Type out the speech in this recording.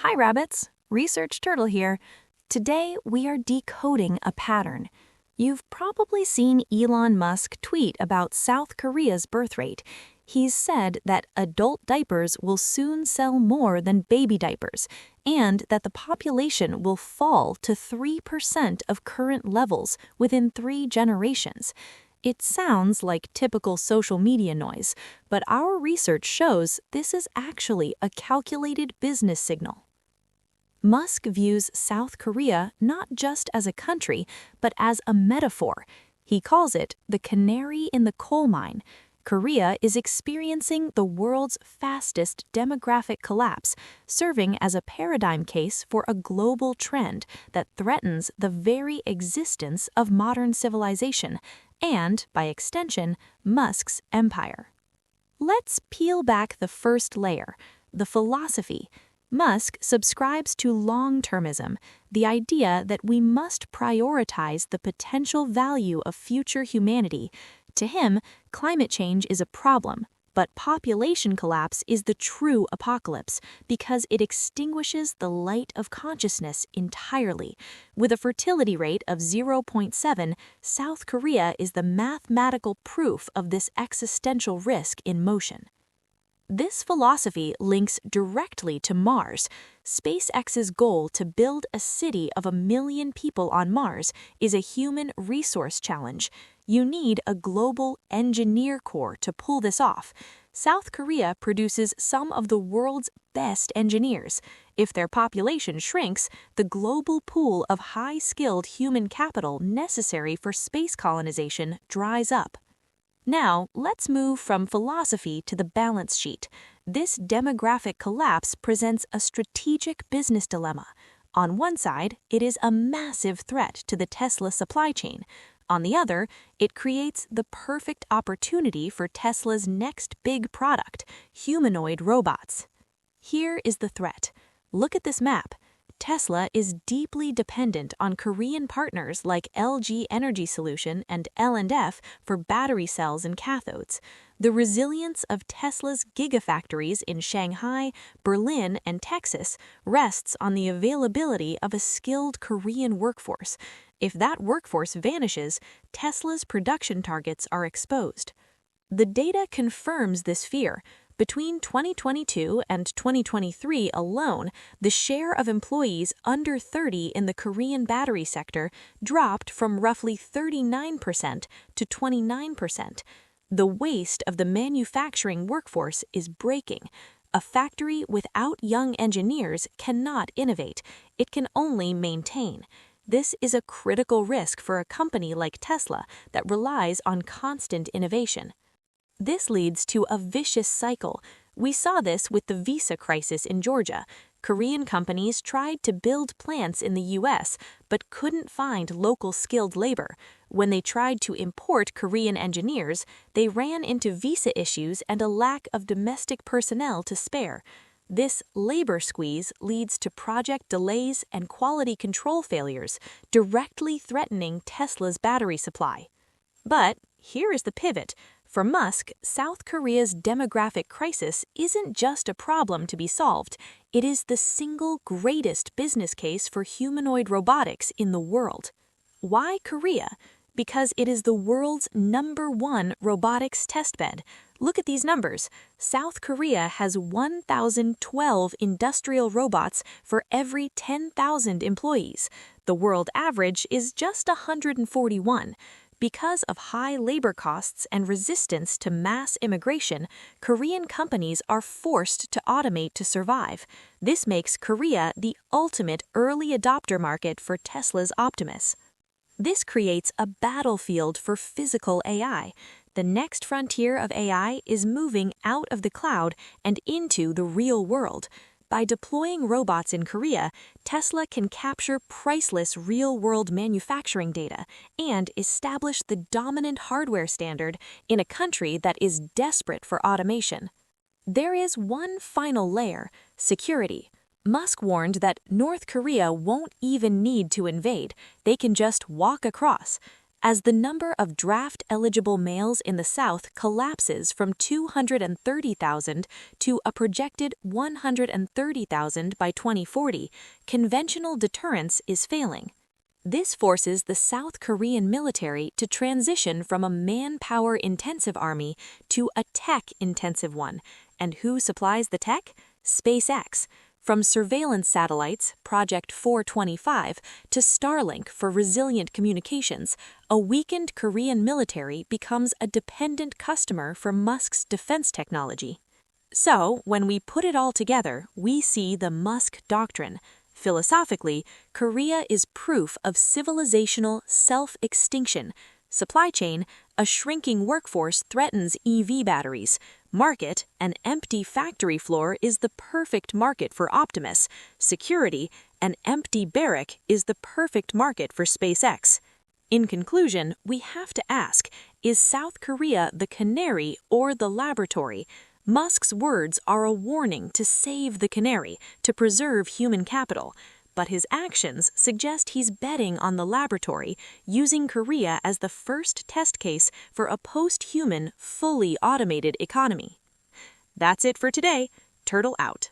Hi rabbits, Research Turtle here. Today we are decoding a pattern. You've probably seen Elon Musk tweet about South Korea's birth rate. He's said that adult diapers will soon sell more than baby diapers, and that the population will fall to 3% of current levels within 3 generations. It sounds like typical social media noise, but our research shows this is actually a calculated business signal. Musk views South Korea not just as a country, but as a metaphor. He calls it the canary in the coal mine. Korea is experiencing the world's fastest demographic collapse, serving as a paradigm case for a global trend that threatens the very existence of modern civilization and, by extension, Musk's empire. Let's peel back the first layer, the philosophy. Musk subscribes to long-termism, the idea that we must prioritize the potential value of future humanity. To him, climate change is a problem, but population collapse is the true apocalypse because it extinguishes the light of consciousness entirely. With a fertility rate of 0.7, South Korea is the mathematical proof of this existential risk in motion. This philosophy links directly to Mars. SpaceX's goal to build a city of 1 million people on Mars is a human resource challenge. You need a global engineer corps to pull this off. South Korea produces some of the world's best engineers. If their population shrinks, the global pool of high-skilled human capital necessary for space colonization dries up. Now, let's move from philosophy to the balance sheet. This demographic collapse presents a strategic business dilemma. On one side, it is a massive threat to the Tesla supply chain. On the other, it creates the perfect opportunity for Tesla's next big product, humanoid robots. Here is the threat. Look at this map. Tesla is deeply dependent on Korean partners like LG Energy Solution and L&F for battery cells and cathodes. The resilience of Tesla's gigafactories in Shanghai, Berlin, and Texas rests on the availability of a skilled Korean workforce. If that workforce vanishes, Tesla's production targets are exposed. The data confirms this fear. Between 2022 and 2023 alone, the share of employees under 30 in the Korean battery sector dropped from roughly 39% to 29%. The waste of the manufacturing workforce is breaking. A factory without young engineers cannot innovate. It can only maintain. This is a critical risk for a company like Tesla that relies on constant innovation. This leads to a vicious cycle. We saw this with the visa crisis in Georgia. Korean companies tried to build plants in the US, but couldn't find local skilled labor. When they tried to import Korean engineers, they ran into visa issues and a lack of domestic personnel to spare. This labor squeeze leads to project delays and quality control failures, directly threatening Tesla's battery supply. But here is the pivot. For Musk, South Korea's demographic crisis isn't just a problem to be solved, it is the single greatest business case for humanoid robotics in the world. Why Korea? Because it is the world's #1 robotics testbed. Look at these numbers. South Korea has 1,012 industrial robots for every 10,000 employees. The world average is just 141. Because of high labor costs and resistance to mass immigration, Korean companies are forced to automate to survive. This makes Korea the ultimate early adopter market for Tesla's Optimus. This creates a battlefield for physical AI. The next frontier of AI is moving out of the cloud and into the real world. By deploying robots in Korea, Tesla can capture priceless real-world manufacturing data and establish the dominant hardware standard in a country that is desperate for automation. There is one final layer: security. Musk warned that North Korea won't even need to invade, they can just walk across. as the number of draft-eligible males in the South collapses from 230,000 to a projected 130,000 by 2040, conventional deterrence is failing. This forces the South Korean military to transition from a manpower-intensive army to a tech-intensive one. And who supplies the tech? SpaceX. From surveillance satellites, Project 425, to Starlink for resilient communications, a weakened Korean military becomes a dependent customer for Musk's defense technology. So, when we put it all together, we see the Musk doctrine. Philosophically, Korea is proof of civilizational self-extinction. Supply chain, a shrinking workforce threatens EV batteries. Market, an empty factory floor is the perfect market for Optimus. Security, an empty barrack is the perfect market for SpaceX. In conclusion, we have to ask, is South Korea the canary or the laboratory? Musk's words are a warning to save the canary, to preserve human capital. But his actions suggest he's betting on the laboratory, using Korea as the first test case for a post-human, fully automated economy. That's it for today. Turtle out.